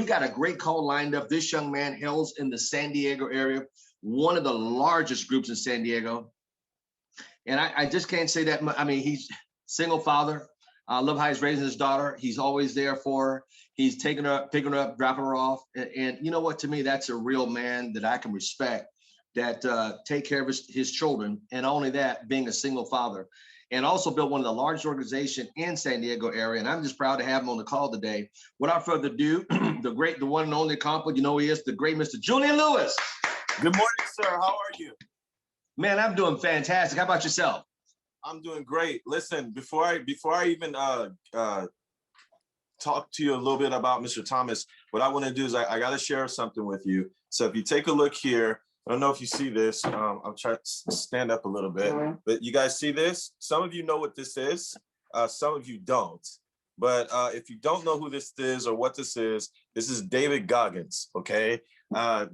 got a great call lined up. This young man hails in the San Diego area, one of the largest groups in San Diego. And I just can't say that. I mean, he's single father. I love how he's raising his daughter. He's always there for her. He's taking her up, picking her up, dropping her off. And you know what? To me, that's a real man that I can respect, that take care of his children. And only that, being a single father. And also built one of the largest organizations in San Diego area. And I'm just proud to have him on the call today. Without further ado, the one and only compliment, you know he is, the great Mr. Julian Lewis. Good morning, sir. How are you? Man, I'm doing fantastic. How about yourself? I'm doing great. Listen, before I even talk to you a little bit about Mr. Thomas, what I want to do is I got to share something with you. So if you take a look here, I don't know if you see this. I'm trying to stand up a little bit, but you guys see this? Some of you know what this is. Some of you don't. But if you don't know who this is or what this is David Goggins, okay? I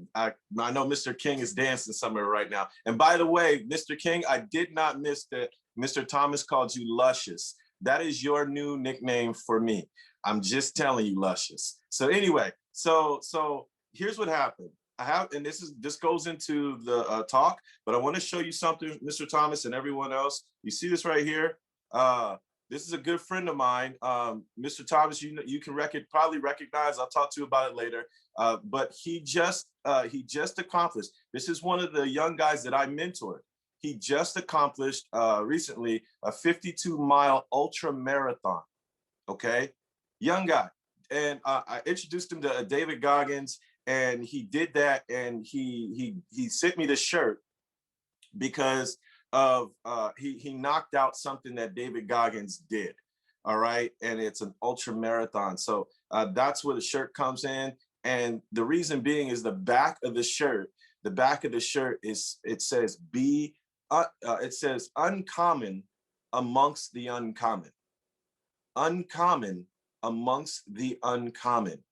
know Mr. King is dancing somewhere right now. And by the way, Mr. King, I did not miss that Mr. Thomas called you Luscious. That is your new nickname for me. I'm just telling you, Luscious. So anyway, so here's what happened. And this goes into the talk, but I want to show you something, Mr. Thomas and everyone else. You see this right here? This is a good friend of mine, Mr. Thomas. You can probably recognize. I'll talk to you about it later. But he just accomplished. This is one of the young guys that I mentored. He just accomplished recently a 52-mile ultra marathon. Okay, young guy, and I introduced him to David Goggins, and he did that, and he sent me this shirt because of he knocked out something that David Goggins did. All right, and it's an ultra marathon. So that's where the shirt comes in, and the reason being is the back of the shirt. The back of the shirt says it says uncommon amongst the uncommon. Uncommon amongst the uncommon.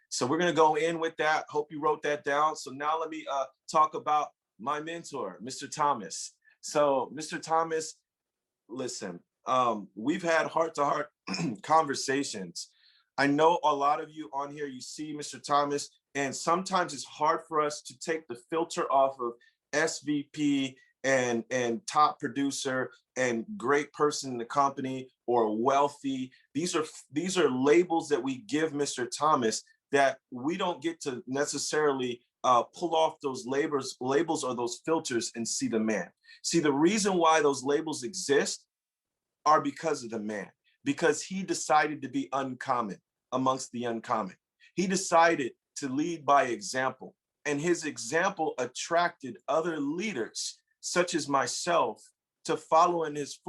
So we're going to go in with that. Hope you wrote that down. So now let me talk about my mentor, Mr. Thomas. So Mr. Thomas, listen, we've had heart-to-heart conversations. I know a lot of you on here, you see Mr. Thomas, and sometimes it's hard for us to take the filter off of SVP and top producer and great person in the company or wealthy. These are labels that we give Mr. Thomas that we don't get to necessarily pull off those labels or those filters and see the man. See, the reason why those labels exist are because of the man, because he decided to be uncommon amongst the uncommon. He decided to lead by example, and his example attracted other leaders such as myself to follow in his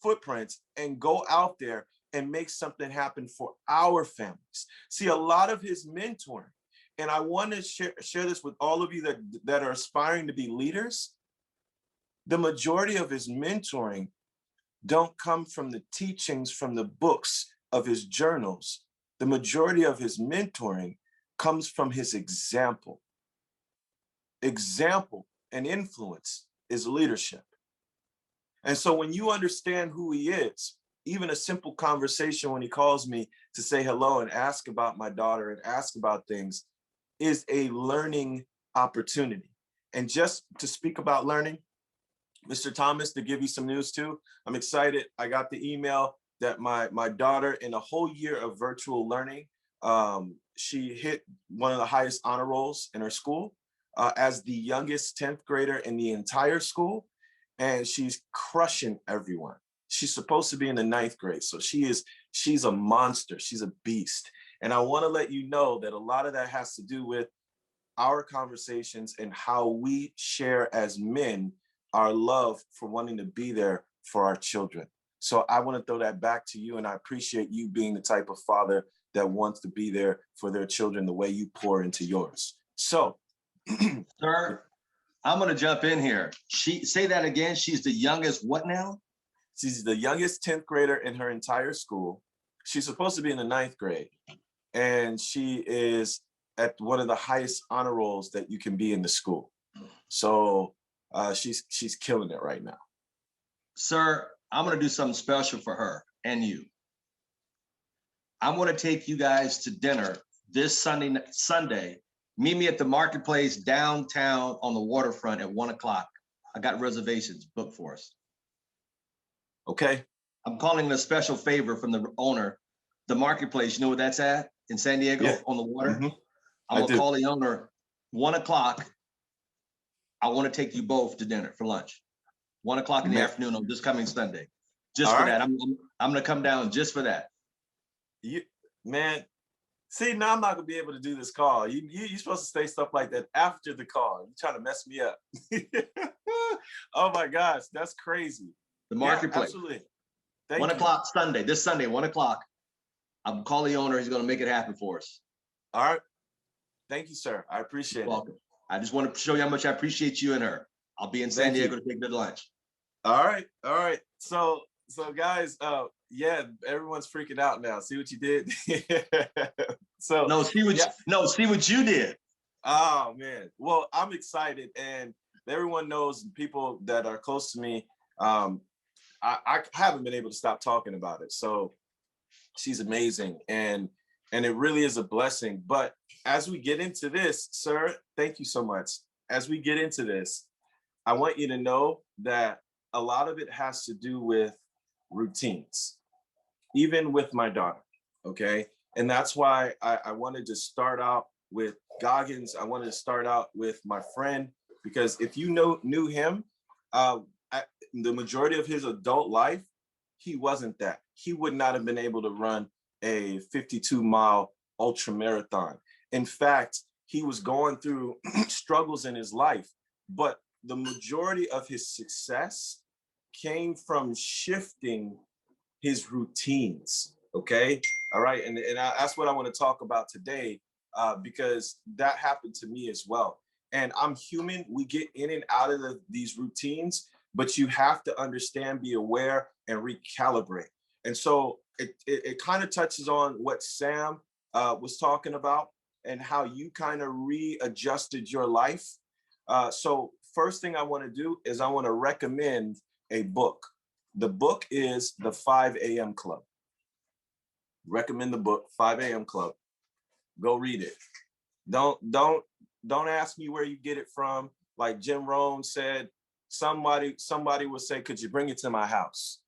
footprints and go out there and make something happen for our families. See, a lot of his mentoring, and I want to share this with all of you that are aspiring to be leaders. The majority of his mentoring don't come from the teachings from the books of his journals. The majority of his mentoring comes from his example. Example and influence is leadership. And so when you understand who he is, even a simple conversation when he calls me to say hello and ask about my daughter and ask about things is a learning opportunity. And just to speak about learning, Mr. Thomas, to give you some news too, I'm excited. I got the email that my daughter, in a whole year of virtual learning, she hit one of the highest honor rolls in her school as the youngest 10th grader in the entire school. And she's crushing everyone. She's supposed to be in the 9th grade. So she's a monster. She's a beast. And I want to let you know that a lot of that has to do with our conversations and how we share as men our love for wanting to be there for our children. So I want to throw that back to you. And I appreciate you being the type of father that wants to be there for their children the way you pour into yours. So, sir, I'm going to jump in here. Say that again. She's the youngest what now? She's the youngest 10th grader in her entire school. She's supposed to be in the 9th grade. And she is at one of the highest honor rolls that you can be in the school. So she's killing it right now. Sir, I'm going to do something special for her and you. I'm going to take you guys to dinner this Sunday. Meet me at the marketplace downtown on the waterfront at 1 o'clock. I got reservations booked for us. Okay. I'm calling it a special favor from the owner. The marketplace, you know where that's at? In San Diego, yeah. on the water? Mm-hmm. I'm going to call the owner 1 o'clock. I want to take you both to dinner for lunch. 1 o'clock in the afternoon on this coming Sunday. Just for that. I'm going to come down just for that. Man, see, now I'm not going to be able to do this call. You're supposed to say stuff like that after the call. You're trying to mess me up. Oh my gosh, that's crazy. The marketplace. Absolutely. 1 o'clock Sunday, this Sunday, 1 o'clock. I'm calling the owner. He's going to make it happen for us. All right. Thank you, sir. I appreciate it. Welcome. I just want to show you how much I appreciate you and her. I'll be in San Diego to take good lunch. All right. All right. So guys, yeah, everyone's freaking out now. See what you did? So see what you did. Oh man. Well, I'm excited, and everyone knows, people that are close to me, I haven't been able to stop talking about it. So she's amazing, and it really is a blessing. But as we get into this, sir, thank you so much. As we get into this, I want you to know that a lot of it has to do with routines, even with my daughter, okay? And that's why I wanted to start out with Goggins. I wanted to start out with my friend, because if you knew him, the majority of his adult life, he wasn't that. He would not have been able to run a 52-mile ultra marathon. In fact, he was going through struggles in his life, but the majority of his success came from shifting his routines. Okay. All right. And that's what I want to talk about today, because that happened to me as well. And I'm human. We get in and out of these routines, but you have to understand, be aware, and recalibrate. And so it kind of touches on what Sam was talking about, and how you kind of readjusted your life. So first thing I want to do is I want to recommend a book. The book is The 5 a.m. Club. Recommend the book, 5 a.m. Club. Go read it. Don't ask me where you get it from. Like Jim Rohn said, somebody will say, could you bring it to my house?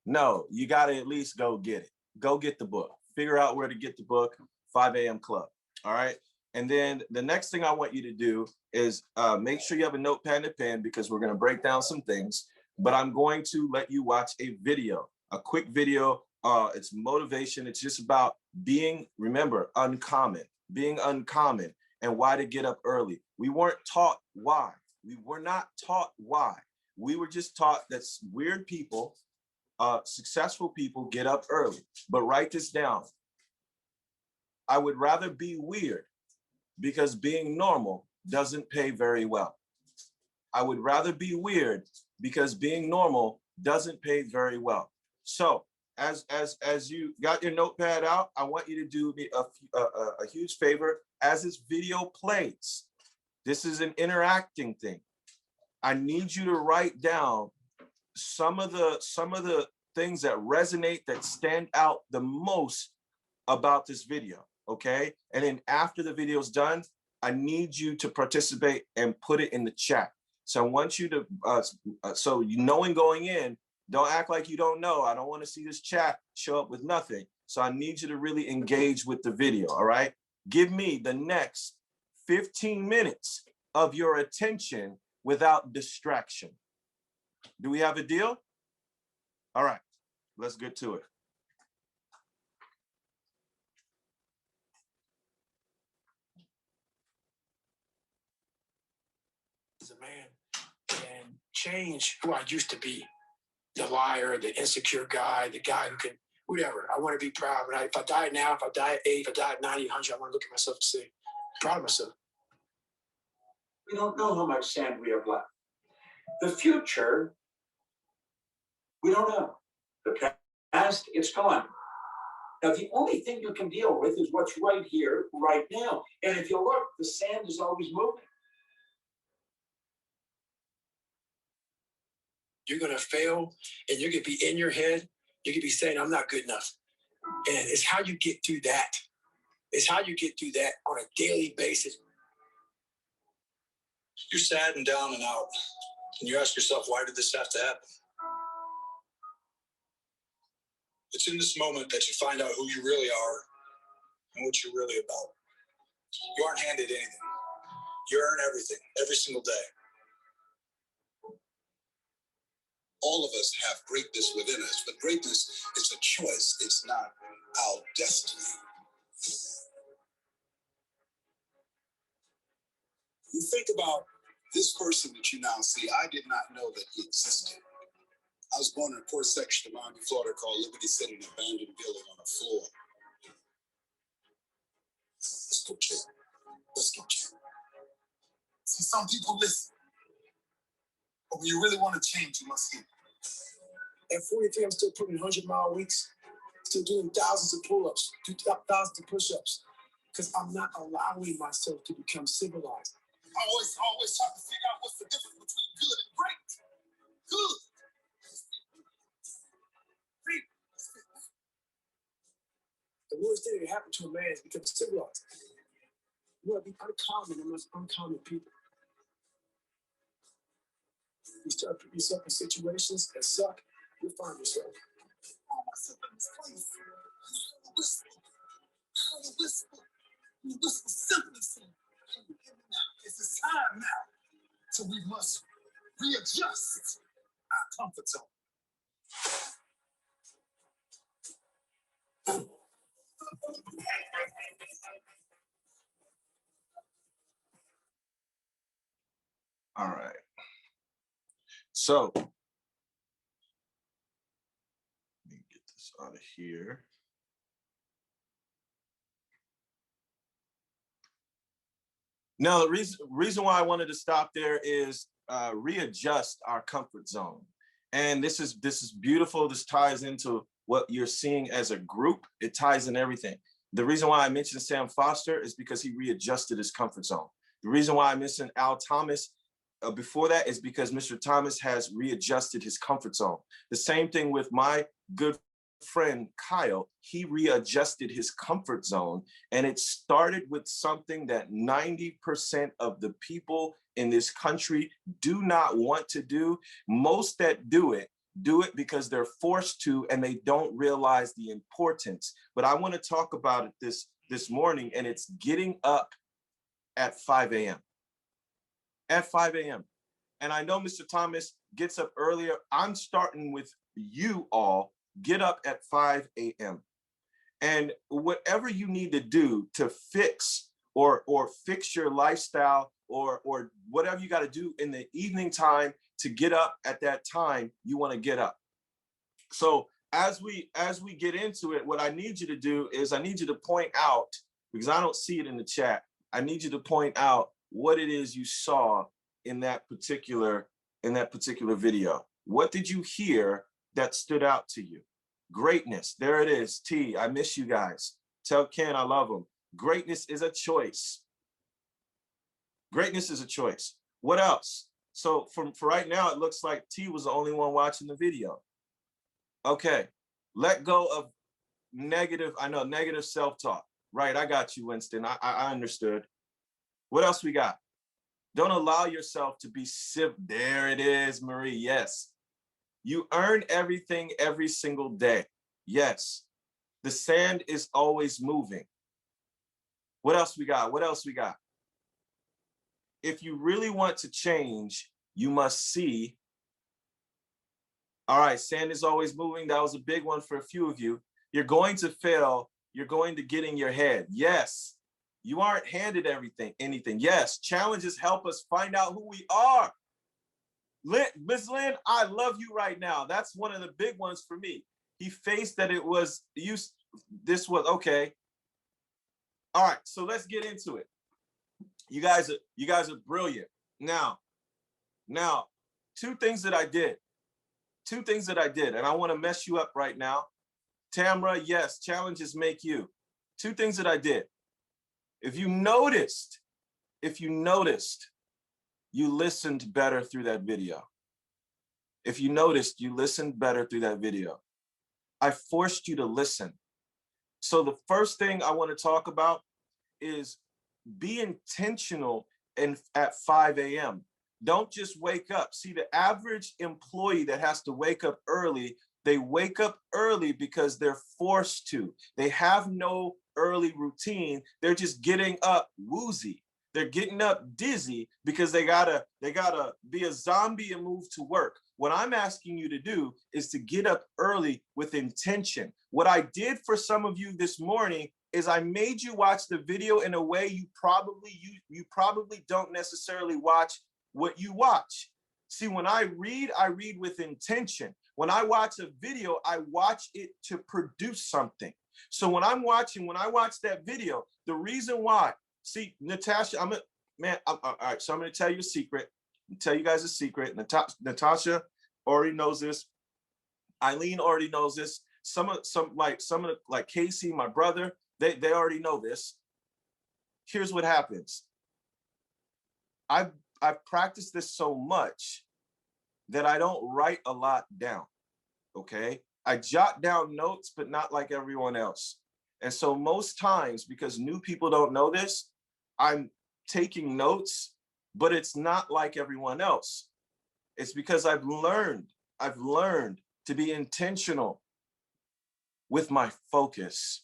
No, you got to at least go get it. Go get the book. Figure out where to get the book, 5 a.m. Club. All right. And then the next thing I want you to do is make sure you have a notepad and a pen, because we're going to break down some things. But I'm going to let you watch a video, a quick video. It's motivation. It's just about being uncommon, and why to get up early. We weren't taught why. We were not taught why. We were just taught that weird people, successful people get up early. But write this down. I would rather be weird, because being normal doesn't pay very well. I would rather be weird, because being normal doesn't pay very well. So as you got your notepad out, I want you to do me a huge favor. As this video plays, this is an interacting thing. I need you to write down some of the things that resonate, that stand out the most about this video. Okay. And then after the video's done, I need you to participate and put it in the chat. So I want you to, so you knowing going in, don't act like you don't know. I don't want to see this chat show up with nothing. So I need you to really engage with the video. All right. Give me the next 15 minutes of your attention without distraction. Do we have a deal? All right, let's get to it. As a man, and change who I used to be. The liar, the insecure guy, the guy who can, whatever. I want to be proud. If I die now, if I die at 8, if I die at 90, 100, I want to look at myself and say, I'm proud of myself. We don't know how much sand we have left. The future, we don't know. The past, it's gone. Now, the only thing you can deal with is what's right here, right now. And if you look, the sand is always moving. You're going to fail, and you're going to be in your head. You're going to be saying, I'm not good enough. And it's how you get through that. It's how you get through that on a daily basis. You're sad and down and out, and you ask yourself, why did this have to happen? It's in this moment that you find out who you really are and what you're really about. You aren't handed anything. You earn everything, every single day. All of us have greatness within us, but greatness is a choice. It's not our destiny. You think about this person that you now see. I did not know that he existed. I was born in a poor section of Miami, Florida called Liberty City, an abandoned building on the floor. Let's go check. Let's go check. See, some people listen. But when you really want to change, you must hear. At 43, I'm still putting 100-mile weeks, still doing thousands of pull-ups, thousands of push-ups, because I'm not allowing myself to become civilized. I always try to figure out what's the difference between good and great. Good. Great. The worst thing that happened to a man is become civilized. You want to be uncommon amongst uncommon people. You start putting yourself in situations that suck, you'll find yourself. All myself in this place. I whisper. You whisper simply saying, it's time now. So we must readjust our comfort zone. All right. So let me get this out of here. Now, the reason why I wanted to stop there is readjust our comfort zone. And this is beautiful. This ties into what you're seeing as a group. It ties in everything. The reason why I mentioned Sam Foster is because he readjusted his comfort zone. The reason why I mentioned Al Thomas before that is because Mr. Thomas has readjusted his comfort zone. The same thing with my good friend Kyle. He readjusted his comfort zone, and it started with something that 90% of the people in this country do not want to do. Most that do it because they're forced to, and they don't realize the importance. But I want to talk about it this morning, and it's getting up at 5 a.m. At 5 a.m. And I know Mr. Thomas gets up earlier. I'm starting with you all. Get up at 5 a.m. And whatever you need to do to fix or fix your lifestyle or whatever you got to do in the evening time to get up at that time, you want to get up. So as we get into it, what I need you to do is I need you to point out, because I don't see it in the chat, I need you to point out what it is you saw in that particular video. What did you hear that stood out to you? Greatness, there it is. T, I miss you guys. Tell Ken I love him. Greatness is a choice. Greatness is a choice. What else? So for right now, it looks like T was the only one watching the video. Okay, let go of negative self-talk. Right, I got you, Winston. I understood. What else we got? Don't allow yourself to be There it is, Marie. Yes. You earn everything every single day. Yes. The sand is always moving. What else we got? What else we got? If you really want to change, you must see. All right, sand is always moving. That was a big one for a few of you. You're going to fail. You're going to get in your head. Yes. You aren't handed anything. Yes, challenges help us find out who we are. Miss Lynn, I love you right now. That's one of the big ones for me. He faced that it was this was okay. All right, so let's get into it. You guys are brilliant. Now, two things that I did, and I want to mess you up right now. Tamra, yes, challenges make you. Two things that I did. If you noticed, you listened better through that video. If you noticed, you listened better through that video. I forced you to listen. So the first thing I want to talk about is be intentional and at 5 a.m. Don't just wake up. See, the average employee that has to wake up early, they wake up early because they're forced to. They have no early routine. They're just getting up woozy. They're getting up dizzy because they gotta be a zombie and move to work. What I'm asking you to do is to get up early with intention. What I did for some of you this morning is I made you watch the video in a way you probably don't necessarily watch what you watch. See, when I read with intention. When I watch a video, I watch it to produce something. So when I watch that video, the reason why, see, Natasha, all right, so I'm going to tell you a secret. Tell you guys a secret. Natasha already knows this. Eileen already knows this. Some of the Casey, my brother, they already know this. Here's what happens. I've practiced this so much that I don't write a lot down. Okay, I jot down notes, but not like everyone else. And so most times, because new people don't know this, I'm taking notes, but it's not like everyone else. It's because I've learned to be intentional with my focus.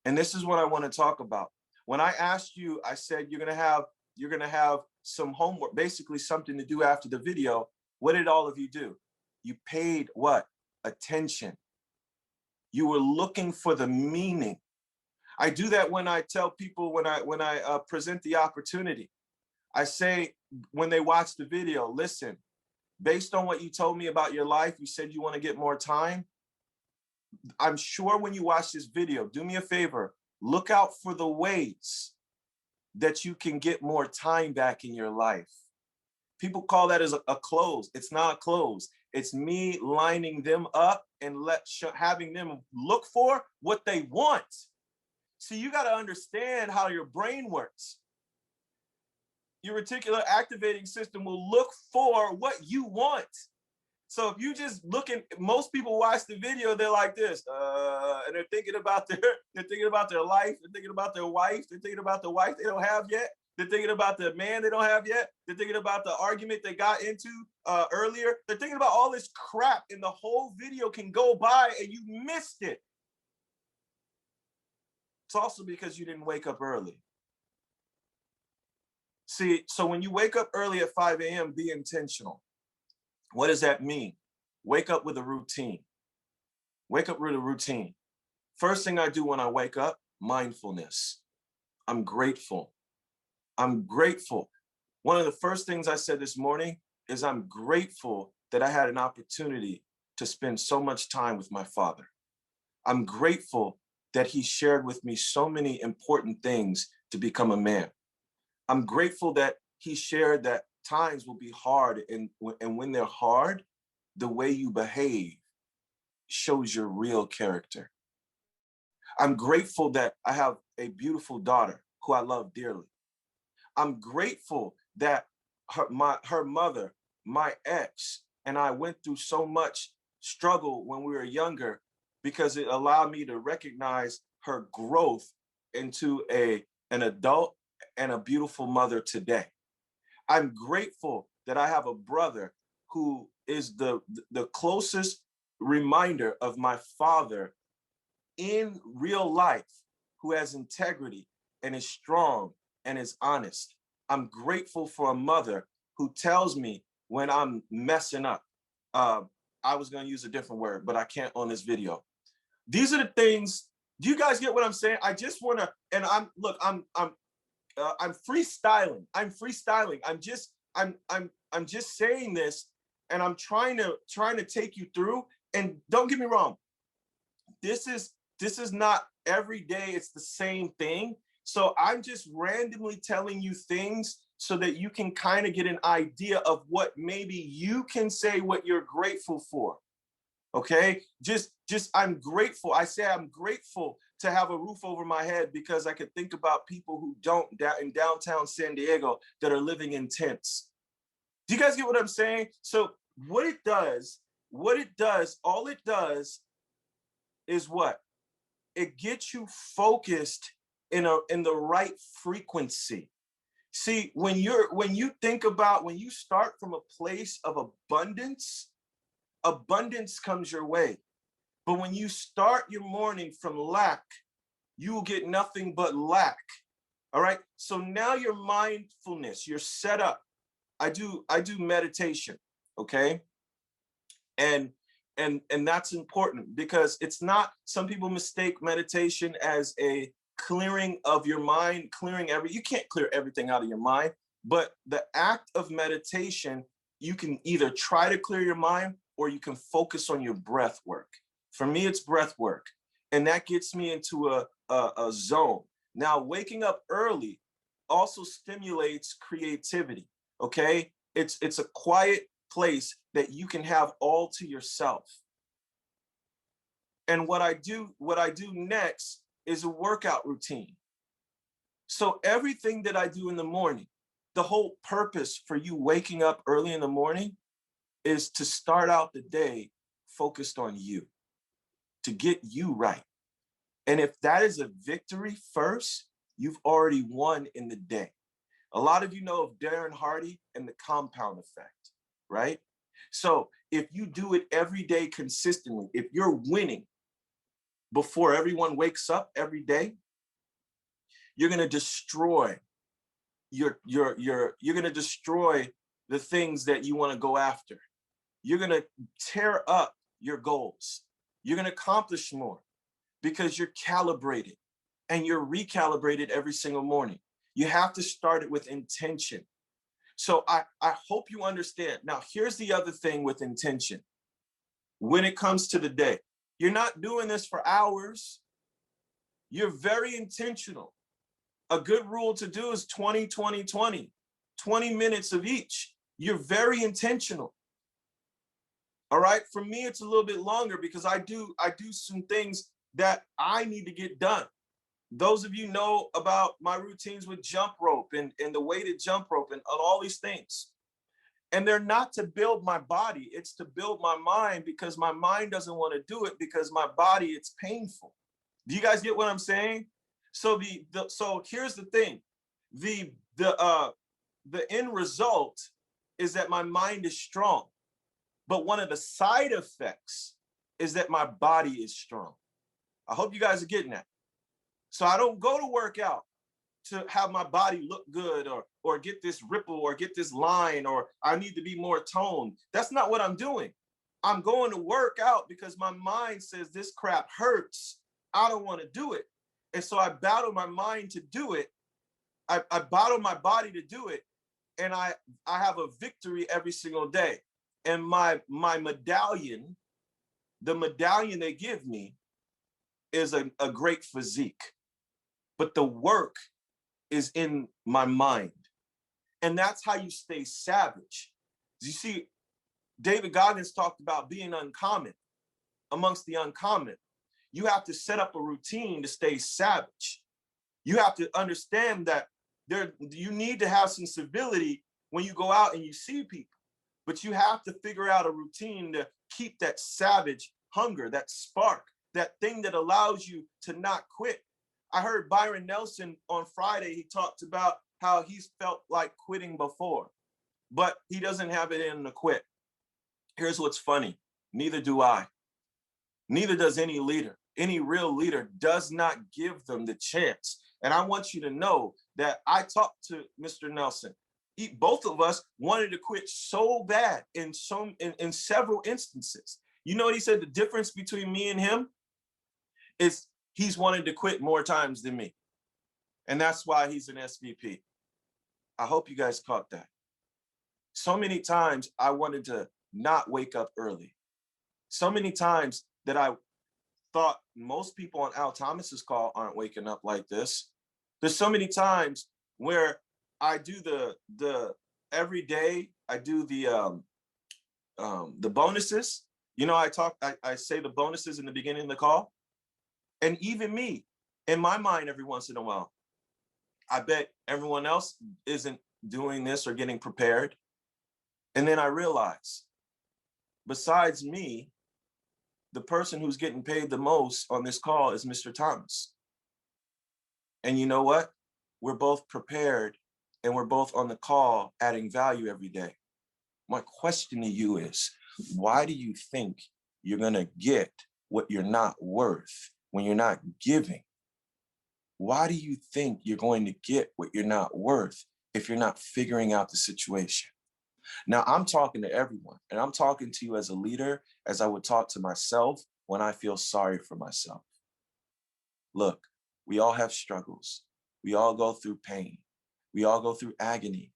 And this is what I want to talk about. When I asked you, I said, you're going to have some homework, basically something to do after the video. What did all of you do? You paid what? Attention. You were looking for the meaning. I do that when I tell people, when I present the opportunity. I say, when they watch the video, listen, based on what you told me about your life, you said you want to get more time. I'm sure when you watch this video, do me a favor, look out for the ways that you can get more time back in your life. People call that as a close. It's not a close. It's me lining them up and having them look for what they want. See, you got to understand how your brain works. Your reticular activating system will look for what you want. So if you just most people watch the video, they're like this, and they're thinking about their life, they're thinking about their wife, they're thinking about the wife they don't have yet, they're thinking about the man they don't have yet, they're thinking about the argument they got into earlier, they're thinking about all this crap, and the whole video can go by and you missed it. It's also because you didn't wake up early. See, so when you wake up early at 5 a.m., be intentional. What does that mean? Wake up with a routine. Wake up with a routine. First thing I do when I wake up, mindfulness. I'm grateful. I'm grateful. One of the first things I said this morning is I'm grateful that I had an opportunity to spend so much time with my father. I'm grateful that he shared with me so many important things to become a man. I'm grateful that he shared that times will be hard, and when they're hard, the way you behave shows your real character. I'm grateful that I have a beautiful daughter who I love dearly. I'm grateful that her mother, my ex, and I went through so much struggle when we were younger because it allowed me to recognize her growth into an adult and a beautiful mother today. I'm grateful that I have a brother who is the closest reminder of my father in real life, who has integrity and is strong and is honest. I'm grateful for a mother who tells me when I'm messing up. I was going to use a different word, but I can't on this video. These are the things. Do you guys get what I'm saying? I just want to, and I'm freestyling. I'm just saying this, and I'm trying to take you through. And don't get me wrong, this is not every day. It's the same thing. So I'm just randomly telling you things so that you can kind of get an idea of what maybe you can say what you're grateful for. Okay, just I'm grateful. I say I'm grateful to have a roof over my head because I could think about people who don't in downtown San Diego that are living in tents. Do you guys get what I'm saying? So all it does is what? It gets you focused in the right frequency. See, when you start from a place of abundance, abundance comes your way. But when you start your morning from lack, you will get nothing but lack. All right. So now your mindfulness, you're set up. I do meditation. Okay. And that's important because it's not, some people mistake meditation as a clearing of your mind, you can't clear everything out of your mind, but the act of meditation, you can either try to clear your mind or you can focus on your breath work. For me, it's breath work. And that gets me into a zone. Now, waking up early also stimulates creativity. Okay. It's a quiet place that you can have all to yourself. And what I do next is a workout routine. So everything that I do in the morning, the whole purpose for you waking up early in the morning is to start out the day focused on you, to get you right. And if that is a victory first, you've already won in the day. A lot of you know of Darren Hardy and the compound effect, right? So if you do it every day consistently, if you're winning before everyone wakes up every day, you're going to destroy you're going to destroy the things that you want to go after. You're going to tear up your goals. You're going to accomplish more because you're calibrated and you're recalibrated every single morning. You have to start it with intention. So I hope you understand. Now, here's the other thing with intention. When it comes to the day, you're not doing this for hours. You're very intentional. A good rule to do is 20, 20, 20, 20 minutes of each. You're very intentional. All right. For me, it's a little bit longer because I do some things that I need to get done. Those of you know about my routines with jump rope and the weighted jump rope and all these things. And they're not to build my body. It's to build my mind because my mind doesn't want to do it because my body, it's painful. Do you guys get what I'm saying? So so here's the thing. The end result is that my mind is strong. But one of the side effects is that my body is strong. I hope you guys are getting that. So I don't go to work out to have my body look good or get this ripple or get this line or I need to be more toned. That's not what I'm doing. I'm going to work out because my mind says this crap hurts. I don't want to do it. And so I battle my mind to do it. I battle my body to do it. And I have a victory every single day. And my medallion, the medallion they give me is a great physique. But the work is in my mind. And that's how you stay savage. You see, David Goggins talked about being uncommon amongst the uncommon. You have to set up a routine to stay savage. You have to understand that you need to have some civility when you go out and you see people, but you have to figure out a routine to keep that savage hunger, that spark, that thing that allows you to not quit. I heard Byron Nelson on Friday, he talked about how he's felt like quitting before, but he doesn't have it in him to quit. Here's what's funny. Neither do I. Neither does any leader. Any real leader does not give them the chance. And I want you to know that I talked to Mr. Nelson. Both of us wanted to quit so bad in several instances. You know what he said? The difference between me and him is he's wanted to quit more times than me. And that's why he's an SVP. I hope you guys caught that. So many times I wanted to not wake up early. So many times that I thought most people on Al Thomas's call aren't waking up like this. There's so many times where I do the every day, I do the bonuses. You know, I say the bonuses in the beginning of the call. And even me, in my mind, every once in a while, I bet everyone else isn't doing this or getting prepared. And then I realize, besides me, the person who's getting paid the most on this call is Mr. Thomas. And you know what? We're both prepared and we're both on the call adding value every day. My question to you is, why do you think you're going to get what you're not worth when you're not giving? Why do you think you're going to get what you're not worth if you're not figuring out the situation? Now, I'm talking to everyone, and I'm talking to you as a leader, as I would talk to myself when I feel sorry for myself. Look, we all have struggles. We all go through pain. We all go through agony.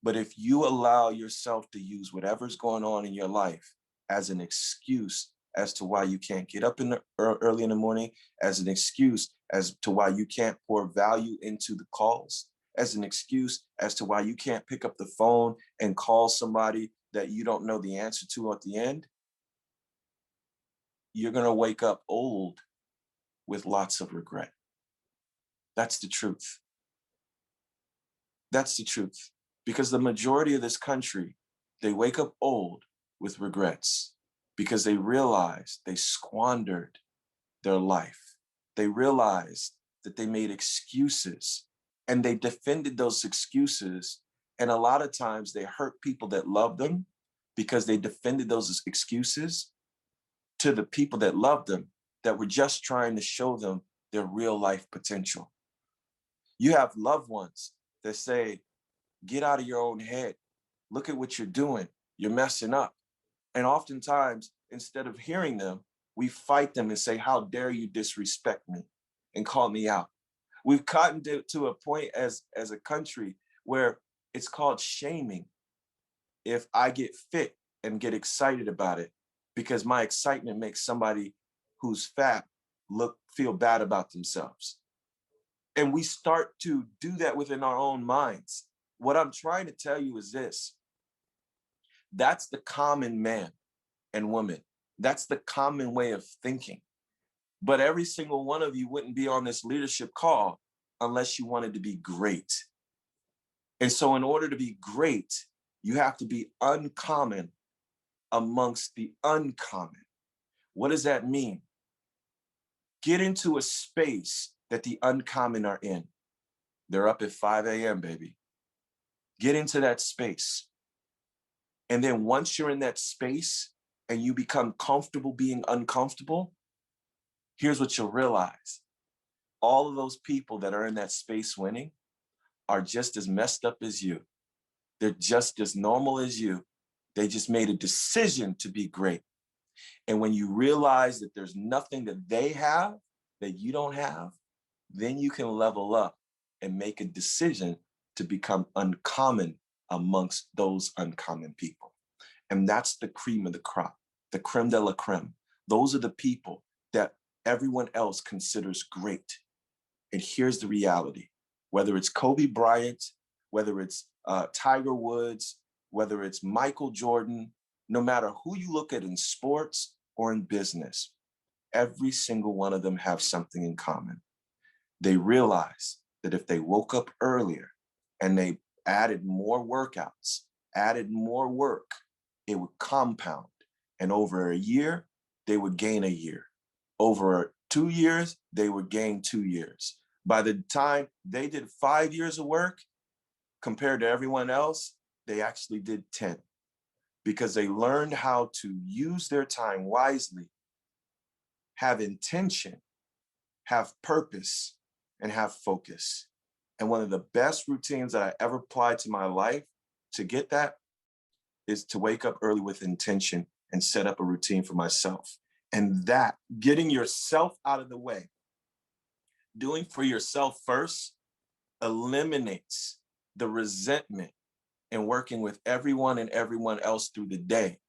But if you allow yourself to use whatever's going on in your life as an excuse as to why you can't get up early in the morning, as an excuse as to why you can't pour value into the calls, as an excuse as to why you can't pick up the phone and call somebody that you don't know the answer to at the end, you're going to wake up old with lots of regret. That's the truth. That's the truth. Because the majority of this country, they wake up old with regrets because they realize they squandered their life. They realized that they made excuses and they defended those excuses. And a lot of times they hurt people that love them because they defended those excuses to the people that loved them, that were just trying to show them their real life potential. You have loved ones that say, get out of your own head. Look at what you're doing. You're messing up. And oftentimes, instead of hearing them, we fight them and say, how dare you disrespect me and call me out. We've gotten to a point as a country where it's called shaming if I get fit and get excited about it because my excitement makes somebody who's fat feel bad about themselves. And we start to do that within our own minds. What I'm trying to tell you is this. That's the common man and woman. That's the common way of thinking. But every single one of you wouldn't be on this leadership call unless you wanted to be great. And so in order to be great, you have to be uncommon amongst the uncommon. What does that mean? Get into a space that the uncommon are in. They're up at 5 a.m., baby. Get into that space. And then once you're in that space and you become comfortable being uncomfortable, here's what you'll realize. All of those people that are in that space winning are just as messed up as you. They're just as normal as you. They just made a decision to be great. And when you realize that there's nothing that they have that you don't have, then you can level up and make a decision to become uncommon amongst those uncommon people. And that's the cream of the crop, the creme de la creme. Those are the people that everyone else considers great. And here's the reality. Whether it's Kobe Bryant, whether it's Tiger Woods, whether it's Michael Jordan, no matter who you look at in sports or in business, every single one of them have something in common. They realize that if they woke up earlier and they added more workouts, added more work, it would compound. And over a year, they would gain a year. Over 2 years, they would gain 2 years. By the time they did 5 years of work, compared to everyone else, they actually did 10 because they learned how to use their time wisely, have intention, have purpose, and have focus. And one of the best routines that I ever applied to my life to get that is to wake up early with intention and set up a routine for myself. And that, getting yourself out of the way, doing for yourself first, eliminates the resentment and working with everyone and everyone else through the day.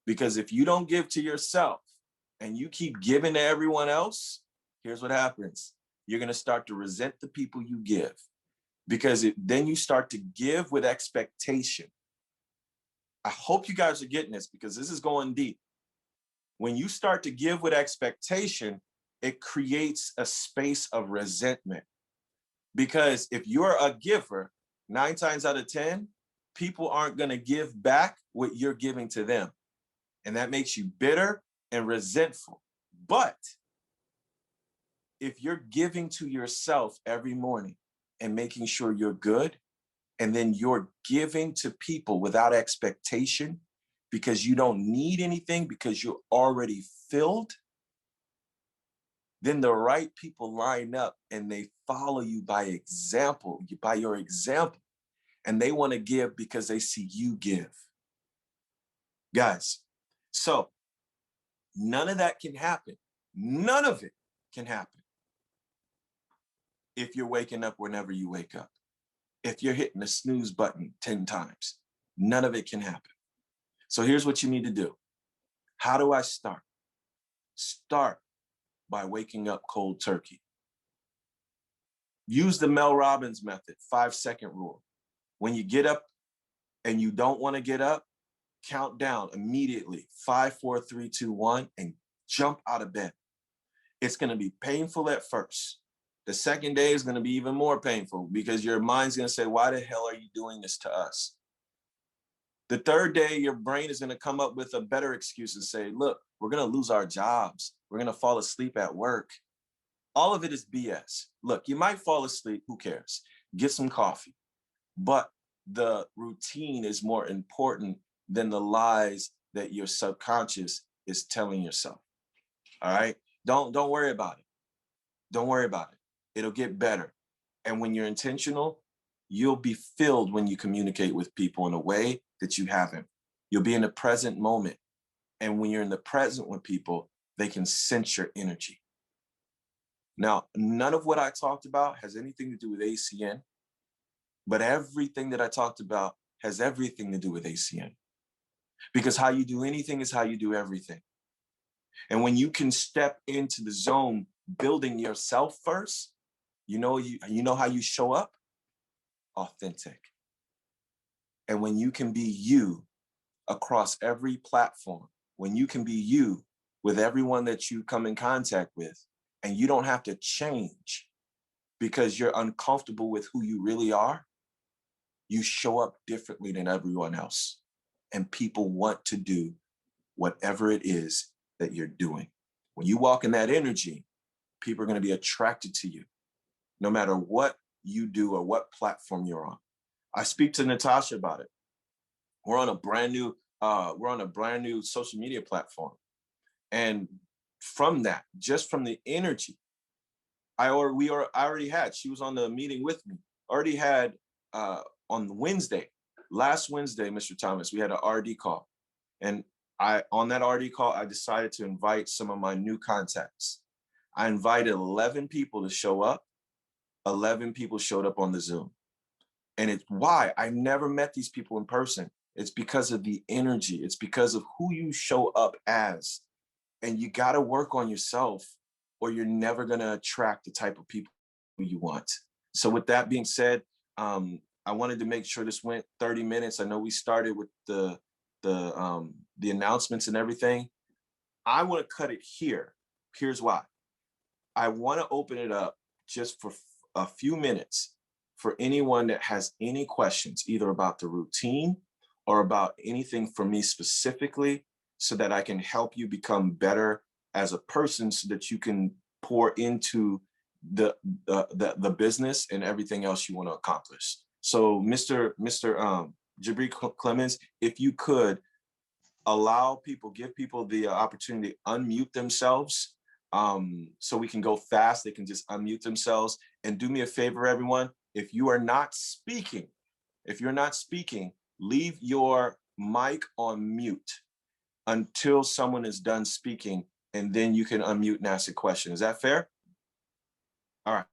Because if you don't give to yourself and you keep giving to everyone else, here's what happens. You're going to start to resent the people you give because then you start to give with expectation. I hope you guys are getting this because this is going deep. When you start to give with expectation, it creates a space of resentment. Because if you're a giver, 9 times out of 10, people aren't going to give back what you're giving to them. And that makes you bitter and resentful. But if you're giving to yourself every morning and making sure you're good, and then you're giving to people without expectation because you don't need anything because you're already filled, then the right people line up and they follow you by example, by your example, and they want to give because they see you give. Guys, so none of that can happen. None of it can happen if you're waking up whenever you wake up. If you're hitting the snooze button 10 times, none of it can happen. So here's what you need to do. How do I start? Start by waking up cold turkey. Use the Mel Robbins Method, 5-second rule. When you get up and you don't want to get up, count down immediately, 5, 4, 3, 2, 1, and jump out of bed. It's going to be painful at first. The second day is going to be even more painful because your mind's going to say, why the hell are you doing this to us? The third day, your brain is going to come up with a better excuse and say, look, we're going to lose our jobs. We're going to fall asleep at work. All of it is BS. Look, you might fall asleep. Who cares? Get some coffee. But the routine is more important than the lies that your subconscious is telling yourself. All right? Don't worry about it. Don't worry about it. It'll get better. And when you're intentional, you'll be filled when you communicate with people in a way that you haven't. You'll be in the present moment. And when you're in the present with people, they can sense your energy. Now, none of what I talked about has anything to do with ACN, but everything that I talked about has everything to do with ACN. Because how you do anything is how you do everything. And when you can step into the zone building yourself first, you know how you show up? Authentic. And when you can be you across every platform, when you can be you with everyone that you come in contact with, and you don't have to change because you're uncomfortable with who you really are, you show up differently than everyone else. And people want to do whatever it is that you're doing. When you walk in that energy, people are going to be attracted to you, no matter what you do or what platform you're on. I speak to Natasha about it. We're on a brand new social media platform. And from that, just from the energy, I already had, she was on the meeting with me, already had on Wednesday, last Wednesday, Mr. Thomas, we had an RD call. And on that RD call, I decided to invite some of my new contacts. I invited 11 people to show up. 11 people showed up on the Zoom. And it's why I never met these people in person. It's because of the energy. It's because of who you show up as. And you got to work on yourself or you're never going to attract the type of people you want. So with that being said, I wanted to make sure this went 30 minutes. I know we started with the announcements and everything. I want to cut it here. Here's why. I want to open it up just for a few minutes for anyone that has any questions, either about the routine or about anything for me specifically, so that I can help you become better as a person so that you can pour into the business and everything else you want to accomplish. So Mr. Jabri Clemens, if you could give people the opportunity to unmute themselves, so we can go fast. They can just unmute themselves. And do me a favor, everyone. If you're not speaking, leave your mic on mute until someone is done speaking, and then you can unmute and ask a question. Is that fair? All right.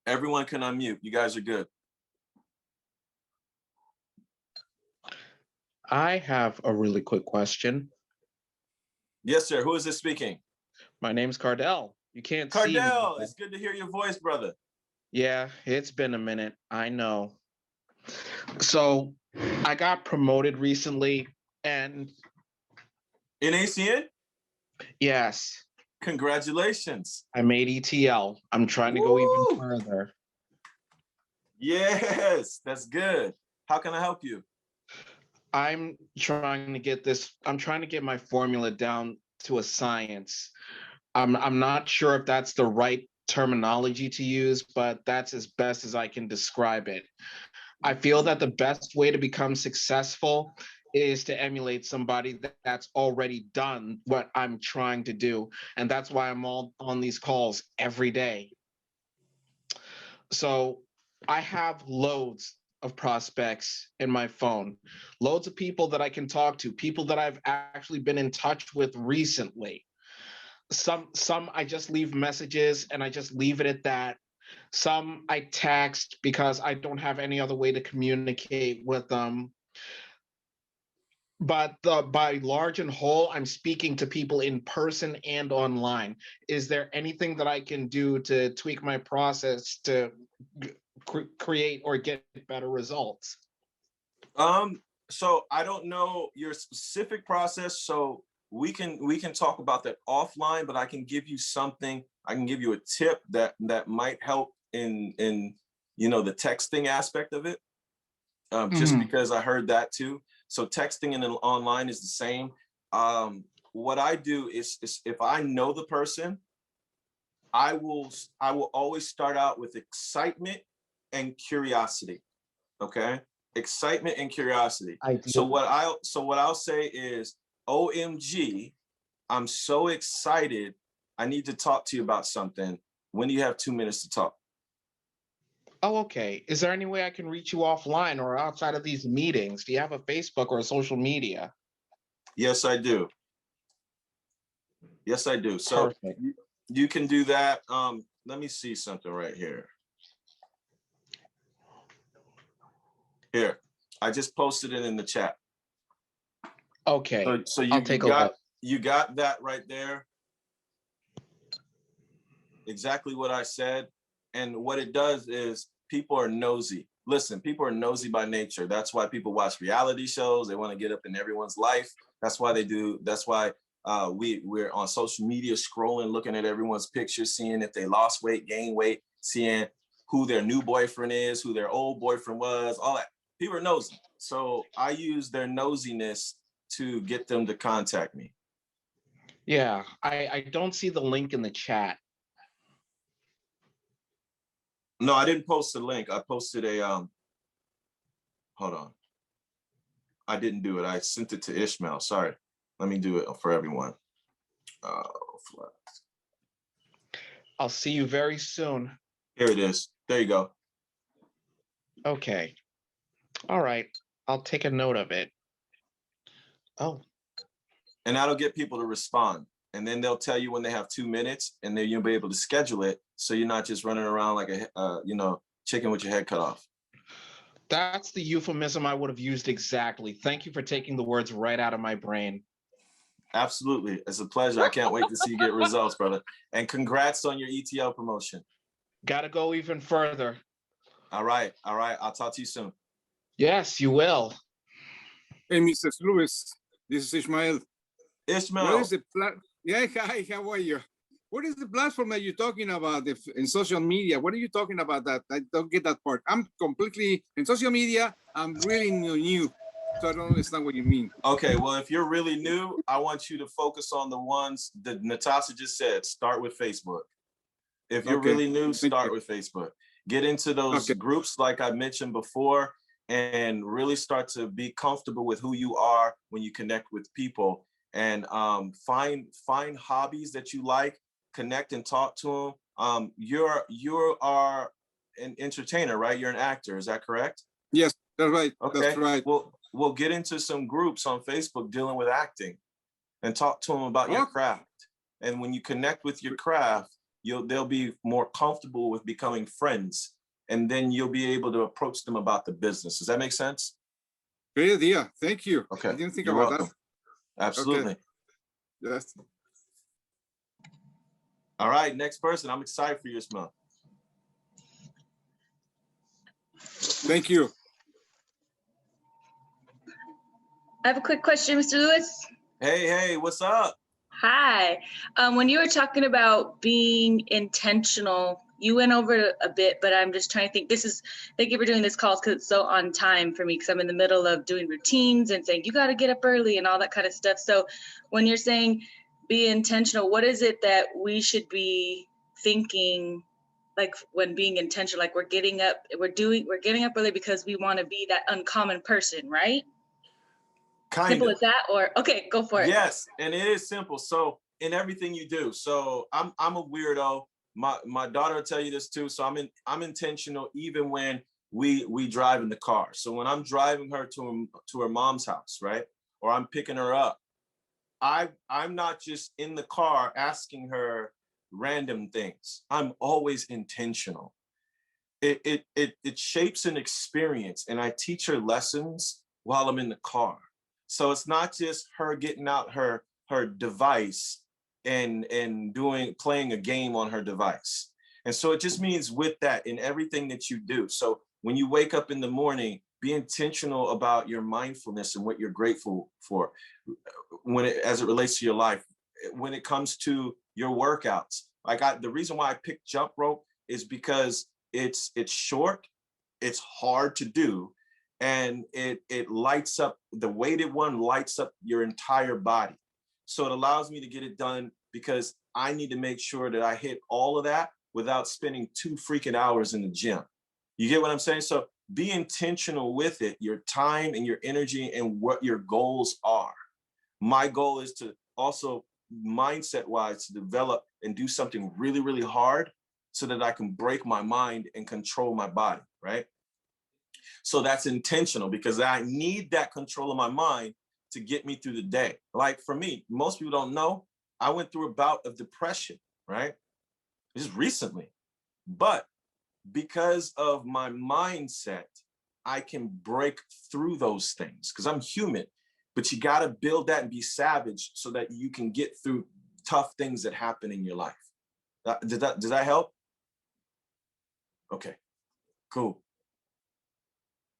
Everyone can unmute. You guys are good. I have a really quick question. Yes, sir. Who is this speaking? My name's Cardell. You can't see me. Cardell, it's good to hear your voice, brother. Yeah, it's been a minute. I know. So I got promoted recently, and In ACN? yes, Congratulations. I made ETL. I'm trying to go even Woo! further. Yes, that's good. How can I help you? I'm trying to get my formula down to a science. I'm not sure if that's the right terminology to use, but that's as best as I can describe it. I feel that the best way to become successful is to emulate somebody that's already done what I'm trying to do. And that's why I'm all on these calls every day. So I have loads of prospects in my phone, loads of people that I can talk to, people that I've actually been in touch with recently. Some I just leave messages and I just leave it at that. Some I text because I don't have any other way to communicate with them. But by large and whole, I'm speaking to people in person and online. Is there anything that I can do to tweak my process to create or get better results? So I don't know your specific process, so we can talk about that offline, but I can give you something. I can give you a tip that might help in the texting aspect of it. Just because I heard that too. So texting and online is the same. What I do is if I know the person, I will always start out with excitement and curiosity. Okay, excitement and curiosity. So what I'll say is, OMG, I'm so excited. I need to talk to you about something. When do you have 2 minutes to talk? Oh, okay. Is there any way I can reach you offline or outside of these meetings? Do you have a Facebook or a social media? Yes, I do. Yes, I do. So Perfect. you can do that. Let me see something right here. Here, I just posted it in the chat. Okay. So I'll take a look. You got that right there. Exactly what I said. And what it does is people are nosy. Listen, people are nosy by nature. That's why people watch reality shows. They want to get up in everyone's life. That's why they do. That's why we're on social media scrolling, looking at everyone's pictures, seeing if they lost weight, gained weight, seeing who their new boyfriend is, who their old boyfriend was, all that. People are nosy. So I use their nosiness to get them to contact me. Yeah, I don't see the link in the chat. No, I didn't post a link. I posted a hold on. I didn't do it. I sent it to Ishmael. Sorry. Let me do it for everyone. I'll see you very soon. Here it is. There you go. Okay. All right. I'll take a note of it. Oh. And that'll get people to respond. And then they'll tell you when they have 2 minutes, and then you'll be able to schedule it so you're not just running around like a chicken with your head cut off. That's the euphemism I would have used exactly. Thank you for taking the words right out of my brain. Absolutely. It's a pleasure. I can't wait to see you get results, brother. And congrats on your ETL promotion. Gotta go even further. All right. All right. I'll talk to you soon. Yes, you will. Hey, Mr. Lewis, this is Ishmael. Ishmael. What is the Yeah, hi, how are you? What is the platform that you're talking about in social media? What are you talking about that? I don't get that part. I'm completely in social media. I'm really new, so I don't understand what you mean. Okay, well, if you're really new, I want you to focus on the ones that Natasha just said. Start with Facebook. If you're really new, start with Facebook. Get into those groups like I mentioned before, and really start to be comfortable with who you are when you connect with people. And find hobbies that you like, connect and talk to them. You are an entertainer, right? You're an actor, is that correct? Yes, that's right. Okay. That's right. We'll get into some groups on Facebook dealing with acting, and talk to them about your craft. And when you connect with your craft, they'll be more comfortable with becoming friends, and then you'll be able to approach them about the business. Does that make sense? Great idea. Thank you. Okay. I didn't think You're about welcome. that. Absolutely. Okay. Yes. All right, next person. I'm excited for you this month. Thank you. I have a quick question, Mr. Lewis. Hey, what's up? Hi. When you were talking about being intentional, you went over it a bit, but I'm just trying to think. Thank you for doing this call because it's so on time for me because I'm in the middle of doing routines and saying, you got to get up early and all that kind of stuff. So when you're saying be intentional, what is it that we should be thinking, like when being intentional, like we're getting up early because we want to be that uncommon person, right? Kind Simple of. as that, or okay, go for it. Yes, and it is simple. So in everything you do. So I'm a weirdo. My daughter will tell you this too. So I'm intentional even when we drive in the car. So when I'm driving her to her mom's house, right? Or I'm picking her up, I'm not just in the car asking her random things. I'm always intentional. It shapes an experience, and I teach her lessons while I'm in the car. So it's not just her getting out her device and playing a game on her device. And so it just means with that in everything that you do. So when you wake up in the morning, be intentional about your mindfulness and what you're grateful for as it relates to your life. When it comes to your workouts, the reason why I picked jump rope is because it's short, it's hard to do, and it lights up, the weighted one lights up your entire body. So it allows me to get it done because I need to make sure that I hit all of that without spending 2 freaking hours in the gym. You get what I'm saying? So be intentional with it, your time and your energy and what your goals are. My goal is to also mindset wise to develop and do something really, really hard so that I can break my mind and control my body, right? So that's intentional because I need that control of my mind to get me through the day. Like for me, most people don't know, I went through a bout of depression, right? Just recently. But because of my mindset, I can break through those things because I'm human. But you got to build that and be savage so that you can get through tough things that happen in your life. Does that help? Okay, cool.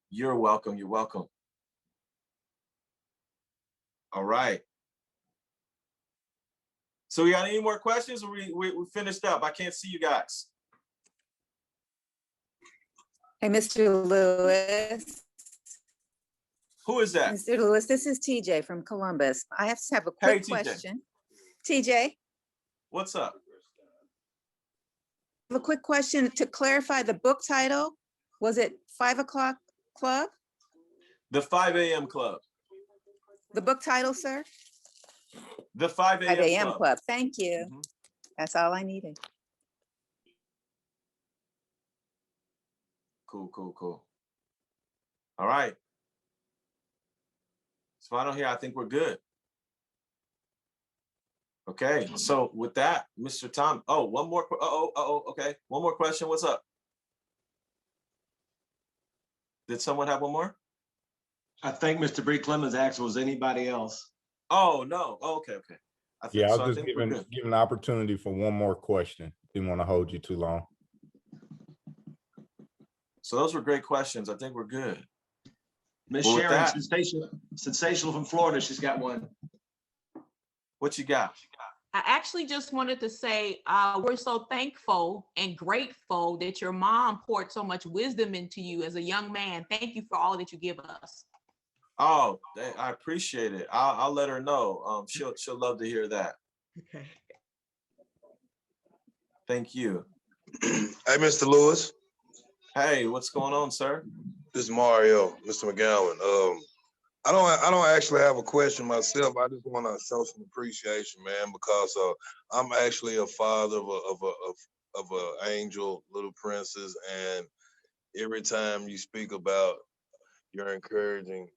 You're welcome. You're welcome. All right. So we got any more questions? Or we finished up? I can't see you guys. Hey, Mr. Lewis. Who is that? Mr. Lewis, this is TJ from Columbus. I have a Hey, quick TJ. question. TJ, What's up? I have a quick question to clarify the book title. Was it 5 o'clock club? The 5 a.m. club. The book title, sir? The 5 5 a.m. a.m. club. club. Thank you. Mhm. That's all I needed. Cool, cool, cool. All right. So I don't hear, I think we're good. Okay, so with that, Mr. Tom, one more, okay. One more question, what's up? Did someone have one more? I think Mr. Bree Clemens asked, was anybody else? Oh, no, okay. Yeah, I was just giving an opportunity for one more question. Didn't want to hold you too long. So those were great questions. I think we're good. Miss Well, Sharon, sensational from Florida, she's got one. What you got? I actually just wanted to say we're so thankful and grateful that your mom poured so much wisdom into you as a young man. Thank you for all that you give us. Oh, I appreciate it. I'll let her know. She'll love to hear that. Okay. Thank you. Hey, Mr. Lewis. Hey, what's going on, sir? This is Mario, Mr. McGowan. I don't actually have a question myself. I just want to show some appreciation, man, because I'm actually a father of a angel, little princess, and every time you speak about your encouraging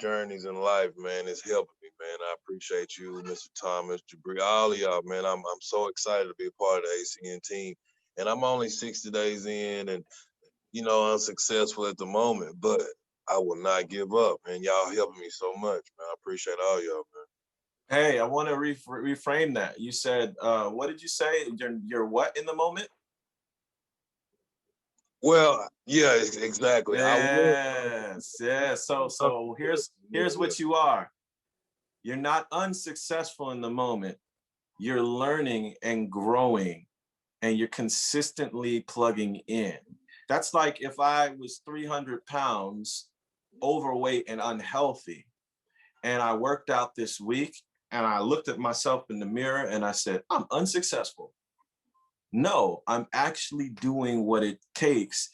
journeys in life, man, it's helping me, man. I appreciate you, Mr. Thomas, Jabri, all of y'all, man. I'm so excited to be a part of the ACN team, and I'm only 60 days in, and unsuccessful at the moment, but I will not give up, and y'all helping me so much, man. I appreciate all y'all, man. Hey, I want to reframe that. You said, what did you say? You're what in the moment? Well, yeah, exactly. Yes, yes. So here's what you are. You're not unsuccessful in the moment. You're learning and growing, and you're consistently plugging in. That's like if I was 300 pounds overweight and unhealthy, and I worked out this week, and I looked at myself in the mirror and I said, I'm unsuccessful. No, I'm actually doing what it takes,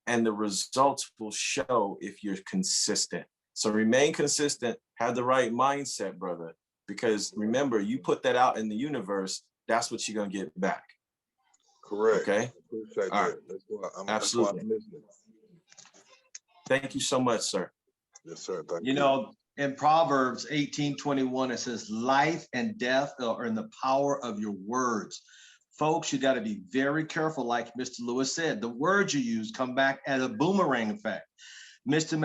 and the results will show if you're consistent. So remain consistent, have the right mindset, brother, because remember, you put that out in the universe, that's what you're gonna get back. Correct. Okay. Appreciate All that. right. That's why Absolutely. I'm listening. Thank you so much, sir. Yes, sir. Thank You know, in Proverbs 18:21, it says, life and death are in the power of your words. Folks, you got to be very careful, like Mr. Lewis said. The words you use come back as a boomerang effect. Mr.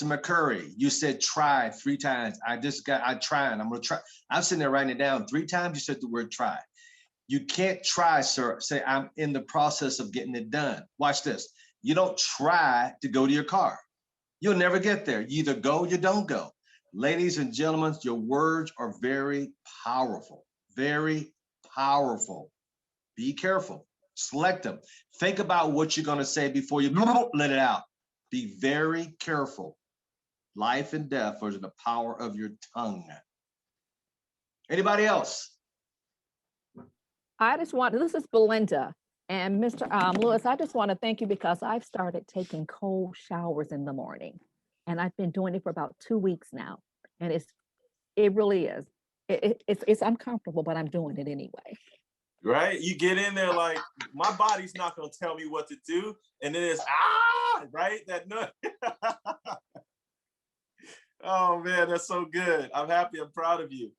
McCurry, you said try 3 times. I tried. I'm going to try. I'm sitting there writing it down 3 times. You said the word try. You can't try, sir. Say, I'm in the process of getting it done. Watch this. You don't try to go to your car. You'll never get there. You either go or you don't go. Ladies and gentlemen, your words are very powerful. Very powerful. Be careful. Select them. Think about what you're going to say before you let it out. Be very careful. Life and death are in the power of your tongue. Anybody else? I just want, this is Belinda. And Mr. Lewis, I just want to thank you because I've started taking cold showers in the morning. And I've been doing it for about 2 weeks now. And it really is. It's uncomfortable, but I'm doing it anyway. Right? You get in there like, my body's not going to tell me what to do. And then it's, right? That nut. Oh, man, that's so good. I'm happy. I'm proud of you.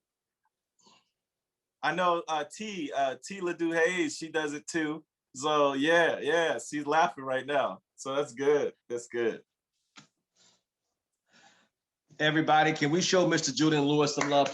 I know T LaDue Hayes, she does it too. So yeah, she's laughing right now. So that's good. That's good. Everybody, can we show Mr. Julian Lewis some love?